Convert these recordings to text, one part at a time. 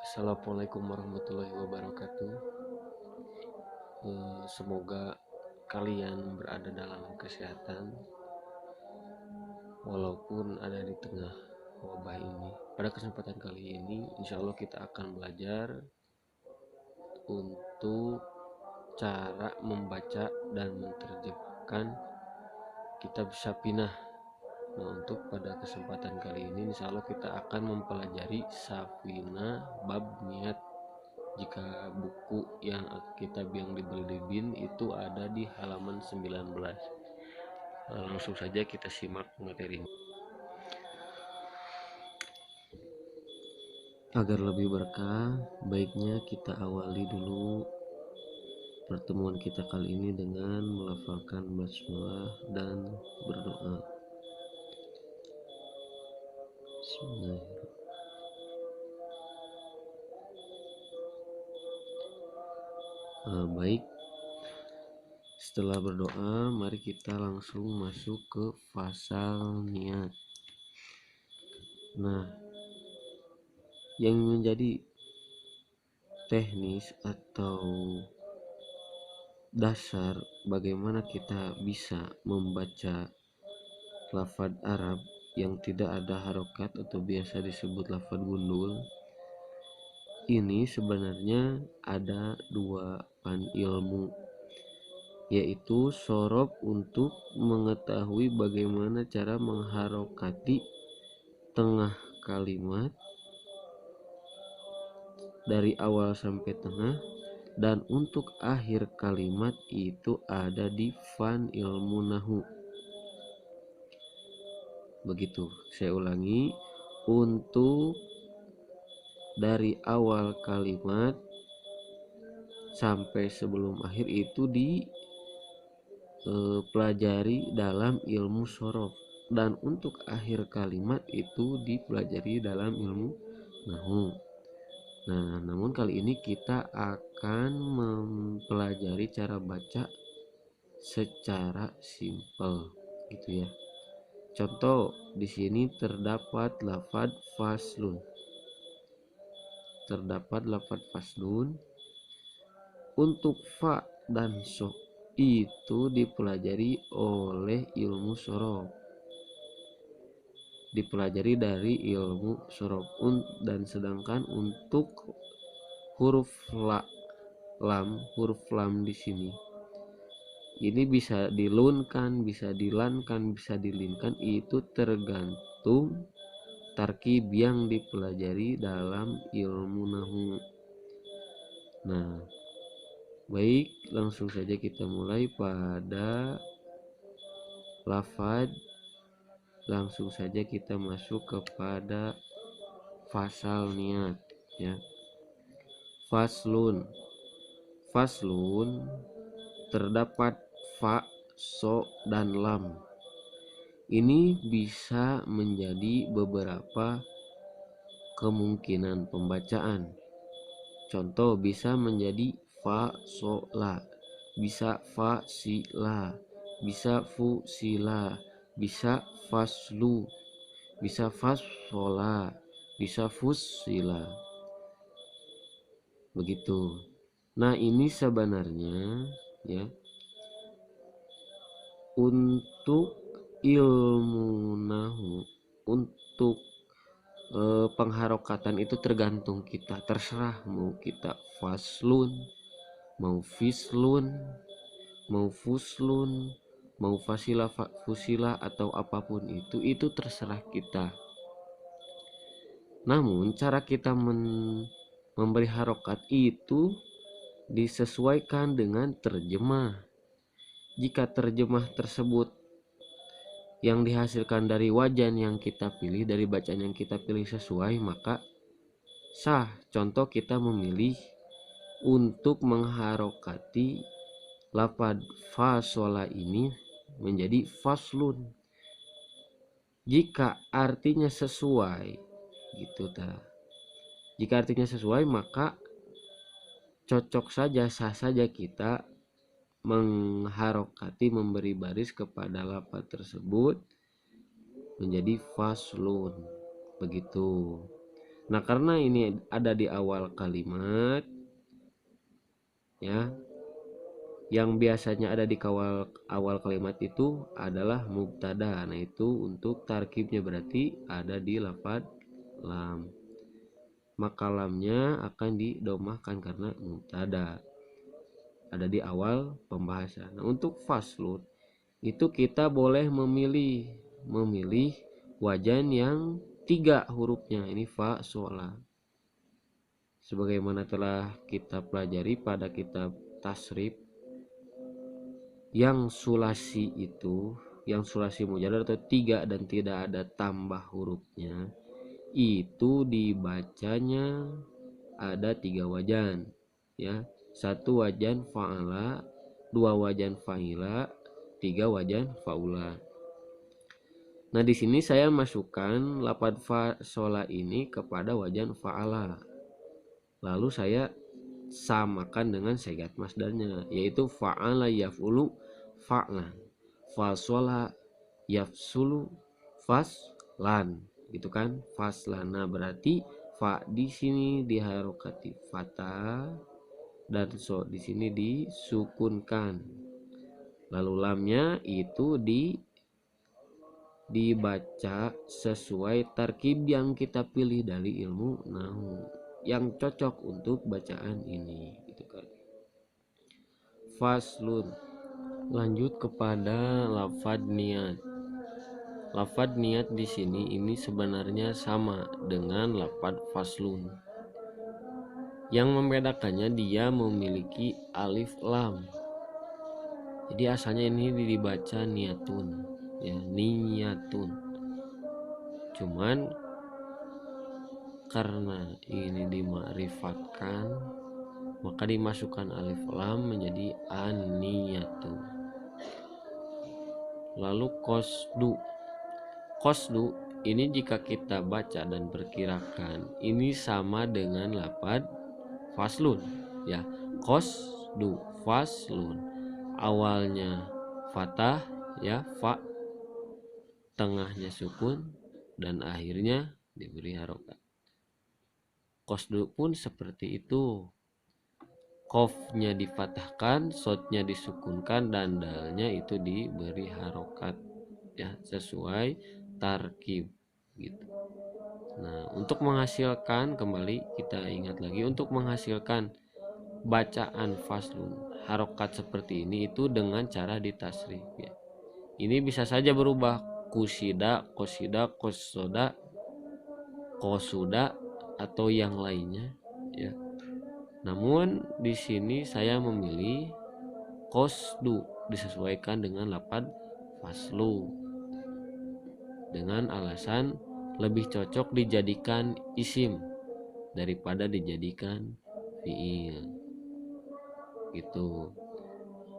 Assalamualaikum warahmatullahi wabarakatuh. Semoga kalian berada dalam kesehatan walaupun ada di tengah wabah ini. Pada kesempatan kali ini, insya Allah kita akan belajar untuk cara membaca dan menerjemahkan kitab Safinah. Nah, untuk pada kesempatan kali ini, insya Allah kita akan mempelajari Safinah bab niat. Jika buku yang kitab yang dibeli di BIN itu ada di halaman 19. Langsung saja kita simak materinya. Agar lebih berkah, baiknya kita awali dulu pertemuan kita kali ini dengan melafalkan basmalah dan berdoa. Bismillahirrahmanirrahim. Baik, setelah berdoa, mari kita langsung masuk ke fasal niat. Nah, yang menjadi teknis atau dasar bagaimana kita bisa membaca lafaz Arab yang tidak ada harokat atau biasa disebut lafaz gundul, ini sebenarnya ada dua ilmu, yaitu sorob untuk mengetahui bagaimana cara mengharokati tengah kalimat dari awal sampai tengah, dan untuk akhir kalimat itu ada di fan ilmu nahu. Begitu, saya ulangi, untuk dari awal kalimat sampai sebelum akhir itu dipelajari dalam ilmu sorof, dan untuk akhir kalimat itu dipelajari dalam ilmu nahu. Nah, namun kali ini kita akan mempelajari cara baca secara simpel, gitu ya. Contoh, di sini terdapat lafaz faslun. Untuk fa dan so itu dipelajari oleh ilmu sorof, dipelajari dari ilmu sorof, dan sedangkan untuk huruf lam di sini ini bisa dilunkan, bisa dilankan, bisa dilinkan, itu tergantung tarkib yang dipelajari dalam ilmu nahu. Nah, baik, langsung saja kita mulai pada lafaz. Langsung saja kita masuk kepada fasal niat, ya. Faslun terdapat fa, so, dan lam. Ini bisa menjadi beberapa kemungkinan pembacaan. Contoh, bisa menjadi fa, so, la, bisa fa, si, la, bisa fu, si, la, bisa faslu, bisa fasola, bisa fusila. Begitu. Nah, ini sebenarnya, ya, untuk ilmu nahu, untuk pengharokatan itu tergantung kita, terserah mau kita faslun, mau fislun, mau fuslun, mau fasilah, fusilah, atau apapun itu terserah kita. Namun cara kita memberi harokat itu disesuaikan dengan terjemah. Jika terjemah tersebut yang dihasilkan dari wajan yang kita pilih, dari bacaan yang kita pilih sesuai, maka sah. Contoh, kita memilih untuk mengharokati lafaz fasola ini menjadi faslun. Jika artinya sesuai, gitu ta. Jika artinya sesuai, maka cocok saja, sah saja kita mengharokati, memberi baris kepada lafaz tersebut menjadi faslun. Begitu. Nah, karena ini ada di awal kalimat, ya, yang biasanya ada di awal kalimat itu adalah mubtada. Nah, itu untuk tarkibnya berarti ada di lafadz lam. Maka lamnya akan didomahkan karena mubtada. Ada di awal pembahasan. Nah, untuk faslun itu kita boleh memilih wajan yang 3 hurufnya. Ini fa, sola. Sebagaimana telah kita pelajari pada kitab tasrif, yang sulasi itu, yang sulasi mujarrad atau 3 dan tidak ada tambah hurufnya, itu dibacanya ada 3 wajan, ya. 1 wajan fa'ala, 2 wajan fa'ila, 3 wajan fa'ula. Nah, di sini saya masukkan lafadz fa sola ini kepada wajan fa'ala. Lalu saya samakan dengan segat masdarnya, yaitu fa'ala yaf'ulu fa'lan, fasola yafsulu faslan, gitu kan, faslan. Nah, berarti fa di sini diharokati fathah dan so di sini disukunkan. Lalu lamnya itu dibaca sesuai tarkib yang kita pilih dari ilmu nahu yang cocok untuk bacaan ini, gitu kan. Faslun, lanjut kepada lafadz niat. Lafadz niat di sini ini sebenarnya sama dengan lafadz faslun. Yang membedakannya dia memiliki alif lam. Jadi asalnya ini dibaca niatun, ya, niyatun. Cuman karena ini dimakrifatkan, maka dimasukkan alif lam menjadi aniyatu. Lalu qasdu ini jika kita baca dan perkirakan ini sama dengan lafadz faslun, ya. Qasdu faslun, awalnya fathah, ya, fa, tengahnya sukun, dan akhirnya diberi harokat. Qasdu pun seperti itu, qafnya difathahkan, sodnya disukunkan, dan dalnya itu diberi harokat, ya, sesuai tarkib, gitu. Nah, untuk menghasilkan, kembali kita ingat lagi, untuk menghasilkan bacaan faslun harokat seperti ini itu dengan cara ditasrif, ya. Ini bisa saja berubah, kusida, kosida, kosoda, kosuda, atau yang lainnya, ya. Namun di sini saya memilih qasdu disesuaikan dengan lafadz faslu dengan alasan lebih cocok dijadikan isim daripada dijadikan fiil, gitu.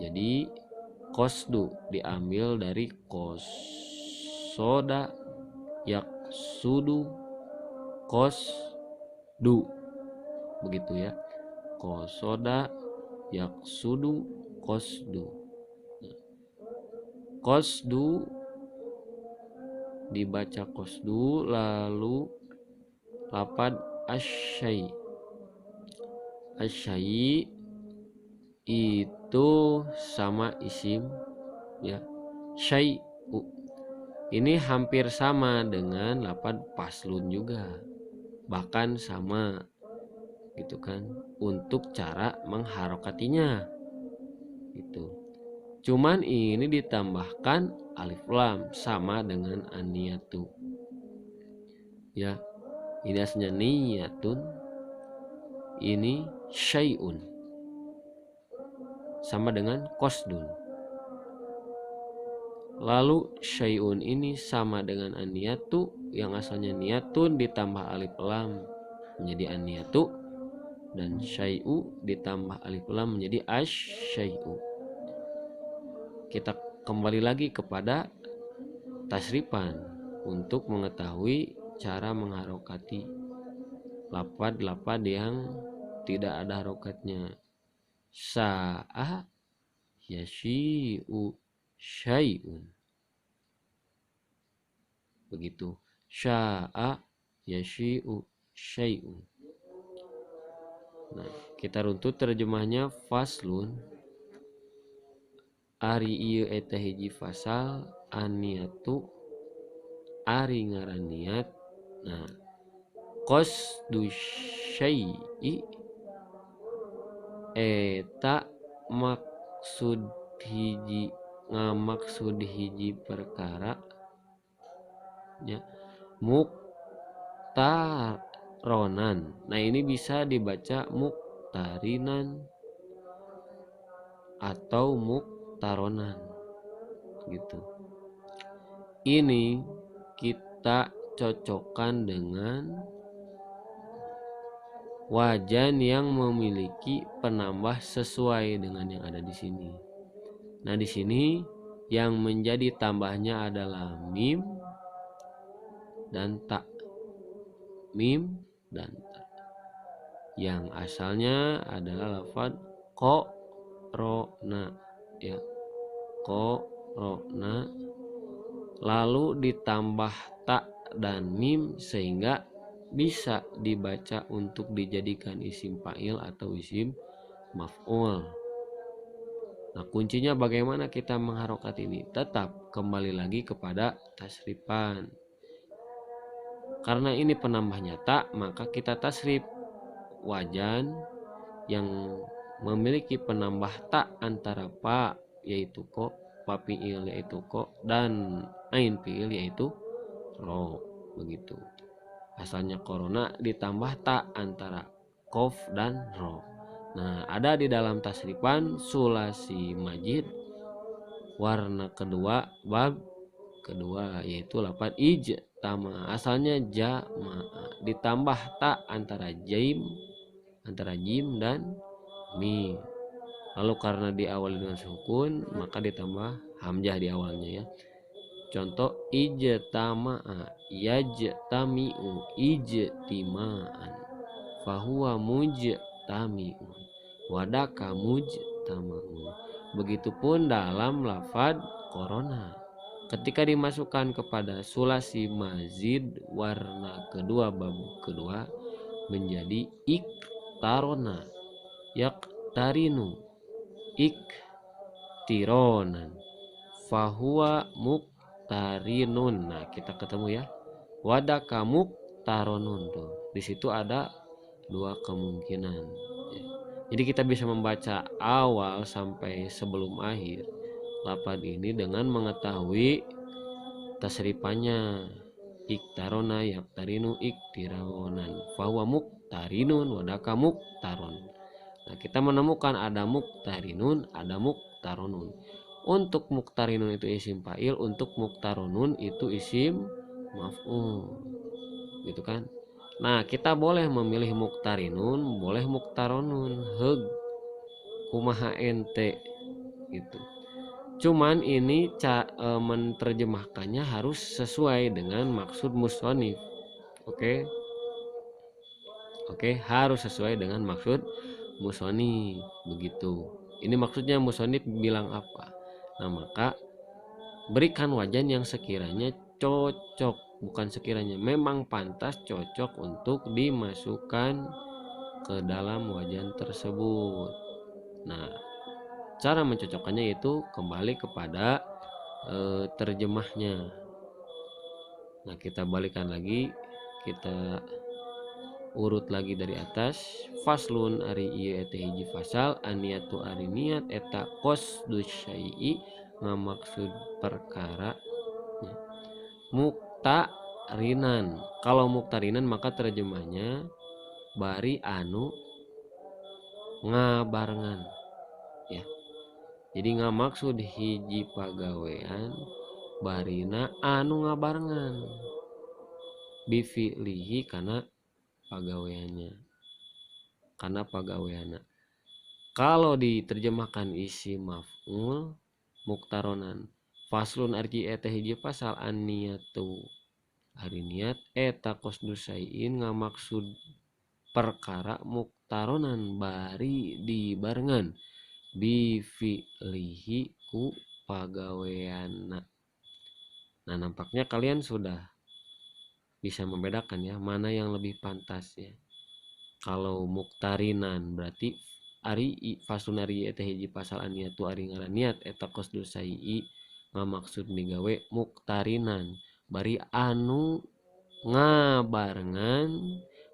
Jadi qasdu diambil dari qasoda yaksudu qasdu, begitu, ya. Qasoda yaksudu qasdu. Qasdu dibaca qasdu. Lalu lafadz asyai. Asyai itu sama isim, ya. Syai'u ini hampir sama dengan lafadz faslun juga, bahkan sama, gitu kan, untuk cara mengharokatinya, gitu. Cuman ini ditambahkan alif lam sama dengan aniyatu, ya. Ini aslinya niyatun, ini syai'un, sama dengan qasdun. Lalu syai'un ini sama dengan aniyatu, yang asalnya niyatun ditambah alif lam menjadi aniyatu, dan syai'u ditambah alif lam menjadi asyai'u. Kita kembali lagi kepada tasrifan untuk mengetahui cara mengharokati lafadz yang tidak ada harokatnya. Sa'a yashi'u syai'un, begitu. Sya'a yashi'u syai'un. Nah, kita runtut terjemahnya. Faslun ari ieu eta hiji fasal aniatu ari ngaran niat. Nah, qasdu syai'i eta maksud hiji ngamaksud hiji perkara nya muktaronan. Nah, ini bisa dibaca muktarinan atau muktaronan gitu. Ini kita cocokkan dengan wajan yang memiliki penambah sesuai dengan yang ada di sini. Nah, di sini yang menjadi tambahnya adalah mim dan ta. Mim dan ta. Yang asalnya adalah lafaz qarona ya. Qarona lalu ditambah ta dan mim sehingga bisa dibaca untuk dijadikan isim fa'il atau isim maf'ul. Nah, kuncinya bagaimana kita mengharokat ini? Tetap kembali lagi kepada tasrifan. Karena ini penambahnya ta, maka kita tasrif wajan yang memiliki penambah ta antara pa yaitu ko, pa fi'il yaitu ko, dan ain fi'il yaitu ro. Begitu. Asalnya korona ditambah ta antara kof dan ro. Nah, ada di dalam tasrifan sulasi majid warna kedua bab kedua yaitu lafaz ijtama. Asalnya jama'a ditambah ta antara jim dan mim. Lalu karena diawali dengan sukun maka ditambah hamzah di awalnya ya. Contoh ijtama'a yajtami'u ijtima'an fahuwa mujtami'un wadaka mujtama'un. Begitupun dalam lafaz korona ketika dimasukkan kepada sulasi mazid warna kedua bab kedua menjadi iktarona yaktarinu iktironan fahuwa muktarinun. Nah, kita ketemu ya. Wadaka muktaronun tuh. Di situ ada dua kemungkinan. Jadi kita bisa membaca awal sampai sebelum akhir lafaz ini dengan mengetahui tasrifannya. Iktarona yaktarinu iktironan fahuwa muktarinun wadaka muktaron. Nah, kita menemukan ada muktarinun, ada muktaronun. Untuk muktarinun itu isim fa'il, untuk muktaronun itu isim maf'ul. Gitu kan? Nah, kita boleh memilih muktarinun, boleh muktaronun, heg kumaha ente gitu. Cuman ini menerjemahkannya harus sesuai dengan maksud musonif. Oke, harus sesuai dengan maksud musonif begitu. Ini maksudnya musonif bilang apa? Nah, maka berikan wajan yang sekiranya cocok, bukan sekiranya, memang pantas cocok untuk dimasukkan ke dalam wajan tersebut. Nah, cara mencocokkannya itu kembali kepada terjemahnya. Nah, kita balikan lagi, kita urut lagi dari atas. Faslun ari ieu eta hiji fasal aniatu ari niat eta qasdu syai'i ngamaksud perkara ya. Muktarinan. Kalau muktarinan maka terjemahnya bari anu ngabarengan ya. Jadi ngamaksud hiji pagawean barina anu ngabarengan bifi'lihi karena pagaweannya, karena pagaweana. Kalau diterjemahkan isim maf'ul muktaronan. Faslun arji eta hiji pasal an-niyatu ari niat eta qasdu syai'in ngamaksud perkara muktaronan bari dibarengan bi fi'lihi ku pagaweana. Nah, nampaknya kalian sudah bisa membedakan ya mana yang lebih pantas ya. Kalau muktarinan berarti ari fasun ari eta hiji pasal aniatu ari ngaran eta qasdu sayyi ngamaksud migawe muktarinan bari anu ngabarengan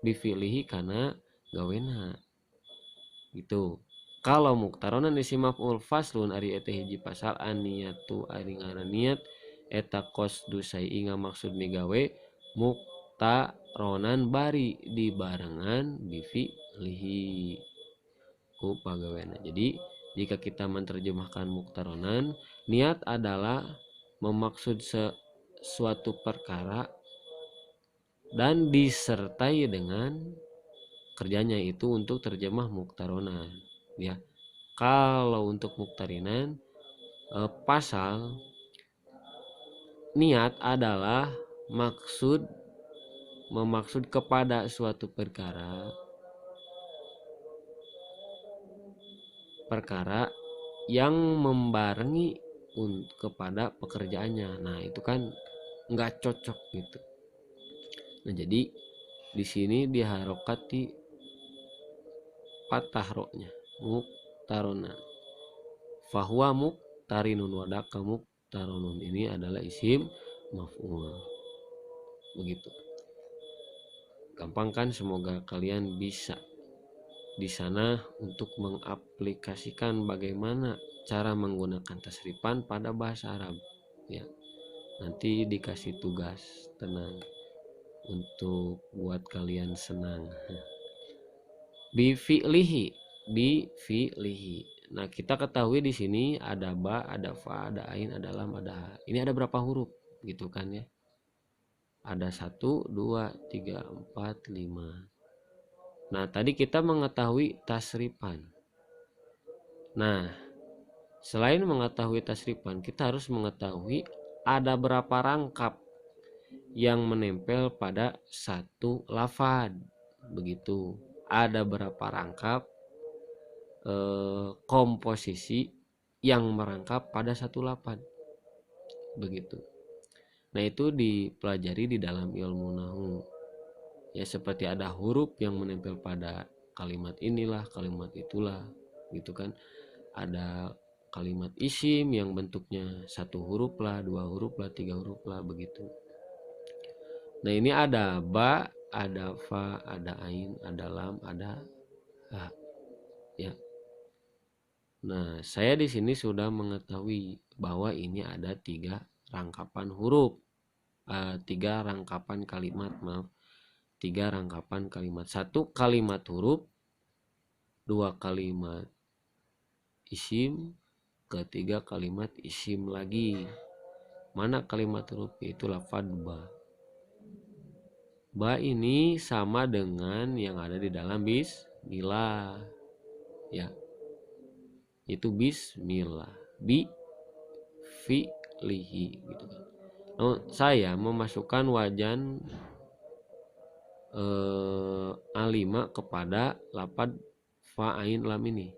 bifilihi kana gawena gitu. Kalau muktaronan isi maf'ul faslun ari eta hiji pasal aniyatu ari ngaran niat eta qasdu sayyi ngamaksud migawe muktaronan bari dibarengan bifilihi ku pagaweana. Jadi jika kita menerjemahkan muktaronan, niat adalah memaksud suatu perkara dan disertai dengan kerjanya, itu untuk terjemah muktaronan ya. Kalau untuk muktarinan pasal niat adalah memaksud kepada suatu perkara yang membarengi kepada pekerjaannya. Nah itu kan nggak cocok gitu. Nah jadi di sini diharokati patah roknya muktarona. Fahuwa muktarinun wadaka muktaronun, ini adalah isim maf'ul. Begitu. Gampang kan? Semoga kalian bisa di sana untuk mengaplikasikan bagaimana cara menggunakan tasrifan pada bahasa Arab ya. Nanti dikasih tugas, tenang, untuk buat kalian senang. Bifi'lihi. Nah kita ketahui di sini ada ba, ada fa, ada ain, ada lam, ada ha. Ini ada berapa huruf gitu kan ya? Ada 1, 2, 3, 4, 5. Nah tadi kita mengetahui tasrifan. Nah selain mengetahui tasrifan, kita harus mengetahui ada berapa rangkap yang menempel pada satu lafad. Begitu. Ada berapa rangkap komposisi yang merangkap pada satu lafad. Begitu. Nah itu dipelajari di dalam ilmu nahwu. Ya seperti ada huruf yang menempel pada kalimat inilah, kalimat itulah, gitu kan. Ada kalimat isim yang bentuknya 1 huruf lah, 2 huruf lah, 3 huruf lah, begitu. Nah ini ada ba, ada fa, ada ain, ada lam, ada ha. Ya. Nah saya di sini sudah mengetahui bahwa ini ada 3 rangkapan huruf, 3 rangkapan kalimat, maaf. 3 rangkapan kalimat. 1 kalimat huruf, 2 kalimat isim, ketiga kalimat isim lagi. Mana kalimat huruf? Itu lafad ba. Ba ini sama dengan yang ada di dalam bismillah ya. Itu bismillah, bi fi lihi gitu kan. Saya memasukkan wajan alima kepada lapad fa ain lam ini.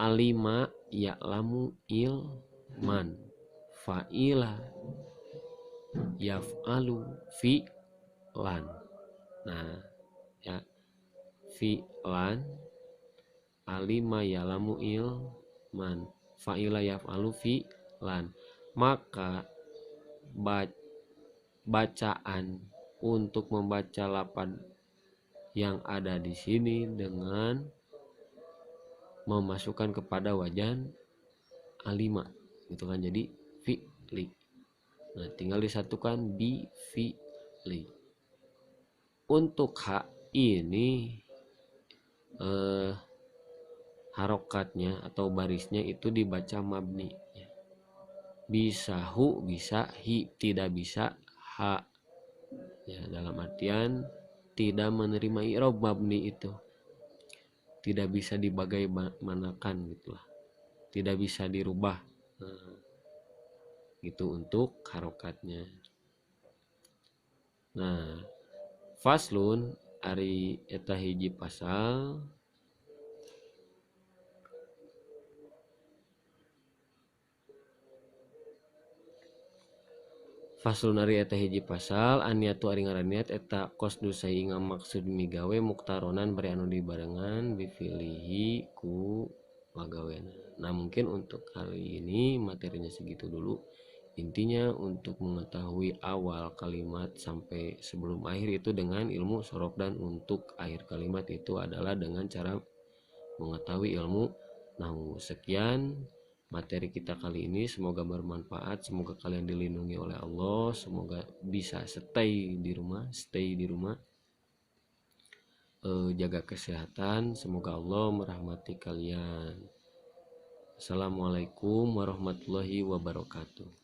Alima ya'lamu ilman, fa'ila yaf'alu fi'lan. Nah ya, fi'lan, alima ya'lamu ilman, fa'ila yaf'alu fi'lan. Maka bacaan untuk membaca lapad yang ada di sini dengan memasukkan kepada wajan alima gitu kan, jadi fi'li. Nah tinggal disatukan bi fi'li. Untuk ha ini harokatnya atau barisnya itu dibaca mabni ya. Bisa hu, bisa hi, tidak bisa ha ya, dalam artian tidak menerima i'rab mabni itu, tidak bisa dibagaimanakan gitulah, tidak bisa dirubah. Nah, gitu untuk harokatnya. Nah faslun ari eta hiji pasal Faslun ari eta hiji pasal aniatu ari ngaraniat eta qasdu sai ngamaksud migawe muktaronan bari anu dibarengan bifilihi ku pagaweana. Nah mungkin untuk kali ini materinya segitu dulu. Intinya untuk mengetahui awal kalimat sampai sebelum akhir itu dengan ilmu sorof, dan untuk akhir kalimat itu adalah dengan cara mengetahui ilmu nahwu. Sekian materi kita kali ini, semoga bermanfaat, semoga kalian dilindungi oleh Allah, semoga bisa stay di rumah, jaga kesehatan, semoga Allah merahmati kalian. Assalamualaikum warahmatullahi wabarakatuh.